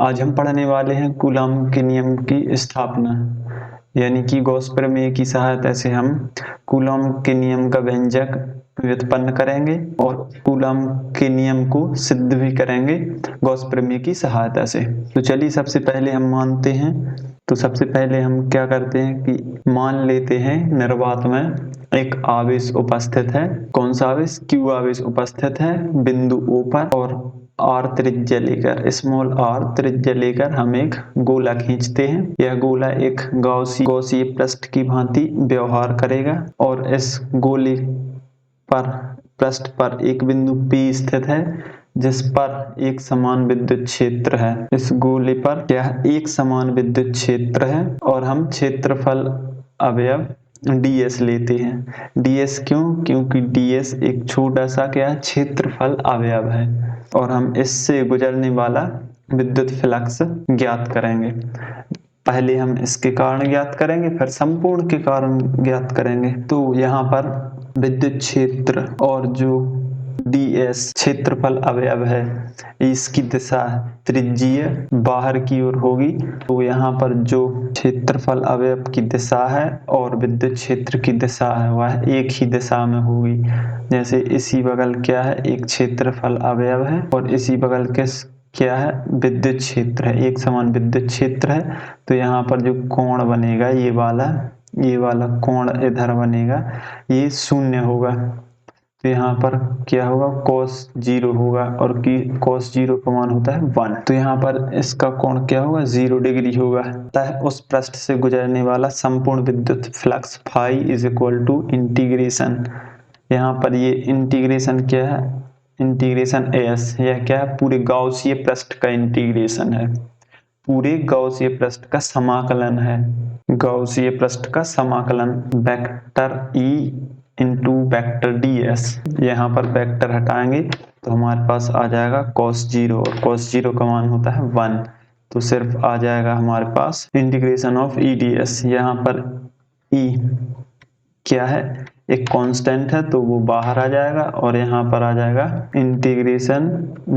आज हम पढ़ने वाले हैं कूलॉम के नियम की स्थापना, यानी कि गॉस प्रमेय की सहायता से हम कूलॉम के नियम का व्यंजक व्युत्पन्न करेंगे और कूलॉम के नियम को सिद्ध भी करेंगे गॉस प्रमेय की सहायता से। तो चलिए सबसे पहले हम मानते हैं। तो सबसे पहले हम क्या करते हैं कि मान लेते हैं निर्वात में एक आवेश उपस्थित है। कौन सा आवेश? Q आवेश उपस्थित है बिंदु O पर, और R त्रिज्या लेकर, स्मॉल r त्रिज्या लेकर हम एक गोला खींचते हैं। यह गोला एक गॉसीय पृष्ठ की भांति व्यवहार करेगा और इस गोले पर पृष्ठ पर एक बिंदु P स्थित है जिस पर एक समान विद्युत क्षेत्र है। इस गोले पर यह एक समान विद्युत क्षेत्र है और हम क्षेत्रफल अवयव ds लेते हैं। ds क्यों? क्योंकि ds एक छोटा सा क्या क्षेत्रफल अवयव है और हम इससे गुजरने वाला विद्युत फ्लक्स ज्ञात करेंगे। पहले हम इसके कारण ज्ञात करेंगे, फिर संपूर्ण के कारण ज्ञात करेंगे। तो यहाँ पर विद्युत क्षेत्र और जो ds क्षेत्रफल अवयव है, इसकी दिशा त्रिज्यीय बाहर की ओर होगी। तो यहाँ पर जो क्षेत्रफल अवयव की दिशा है और विद्युत क्षेत्र की दिशा है वह एक ही दिशा में होगी। जैसे इसी बगल क्या है, एक क्षेत्रफल अवयव है और इसी बगल क्या है, विद्युत क्षेत्र है, एक समान विद्युत क्षेत्र है। तो यहाँ पर जो कोण बनेगा ये वाला कोण इधर बनेगा, ये 0 होगा। तो यहाँ पर क्या होगा, cos 0 होगा और कि cos 0 का मान होता है 1। तो यहाँ पर इसका कोण क्या होगा, 0 डिग्री होगा। अतः उस पृष्ठ से गुजरने वाला संपूर्ण विद्युत flux phi is equal to integration, यहाँ पर ये इंटीग्रेशन क्या है, इंटीग्रेशन s, यह क्या है, पूरे गॉसीय पृष्ठ का इंटीग्रेशन है, पूरे गॉसीय पृष्ठ का समाकलन है। गॉसीय पृष्ठ का समाकलन vector E into vector ds, यहाँ पर वेक्टर हटाएंगे तो हमारे पास आ जाएगा cos 0 और cos 0 का मान होता है 1। तो सिर्फ आ जाएगा हमारे पास इंटीग्रेशन ऑफ E ds। यहाँ पर E क्या है, एक कांस्टेंट है तो वो बाहर आ जाएगा और यहाँ पर आ जाएगा इंटीग्रेशन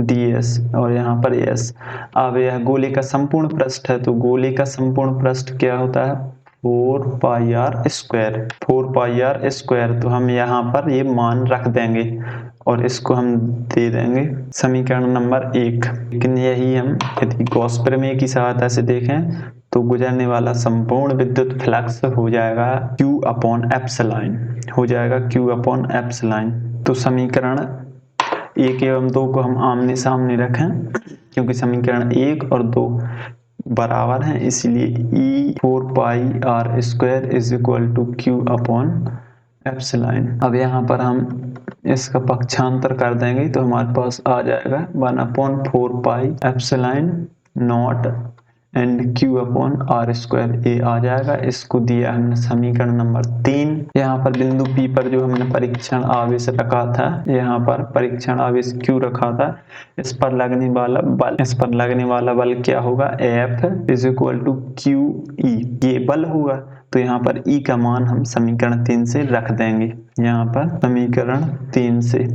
ds और यहाँ पर s। अब यह गोले का संपूर्ण पृष्ठ है तो गोले का संपूर्ण पृष्ठ क्या होता है, 4 पाई r स्क्वायर। तो हम यहाँ पर ये मान रख देंगे और इसको हम दे देंगे समीकरण नंबर 1। लेकिन यही हम यदि गॉस प्रमेय की सहायता से देखें तो गुजरने वाला संपूर्ण विद्युत फ्लक्स हो जाएगा Q/ε। तो समीकरण 1 एवं 2 को हम आमने सामने रखें, क्योंकि समीकरण 1 और 2 बराबर हैं, इसलिए E 4 pi r square is equal to Q/ε। अब यहाँ पर हम इसका पक्षांतर कर देंगे तो हमारे पास आ जाएगा 1/4 pi epsilon not and Q/r square, ये आ जाएगा। इसको दिया हमने समीकरण नंबर 3। यहाँ पर बिंदु P पर जो हमने परीक्षण आवेश रखा था, यहाँ पर परीक्षण आवेश Q रखा था, इस पर लगने वाला बल क्या होगा, F is equal to QE, ये बल होगा। तो यहाँ पर E का मान हम समीकरण 3 से रख देंगे। यहाँ पर समीकरण 3 से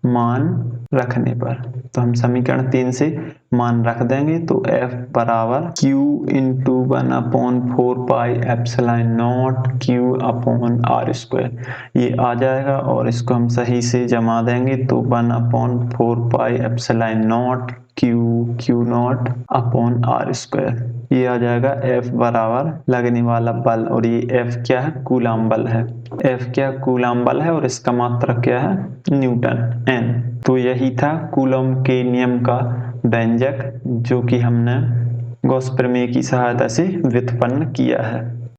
मान रखने पर तो हम समीकरण 3 से मान रख देंगे तो F बराबर Q into 1/4 pi epsilon not Q/r square, ये आ जाएगा और इसको हम सही से जमा देंगे तो 1/4 pi epsilon not Q not upon r square, ये आ जाएगा। F बराबर लगने वाला बल, और ये F क्या है, कूलॉम बल है। F क्या, कूलॉम बल है और इसका मात्रक क्या है, न्यूटन N। तो यही था कूलॉम के नियम का व्यंजक जो कि हमने गॉस प्रमेय की सहायता से व्युत्पन्न किया है।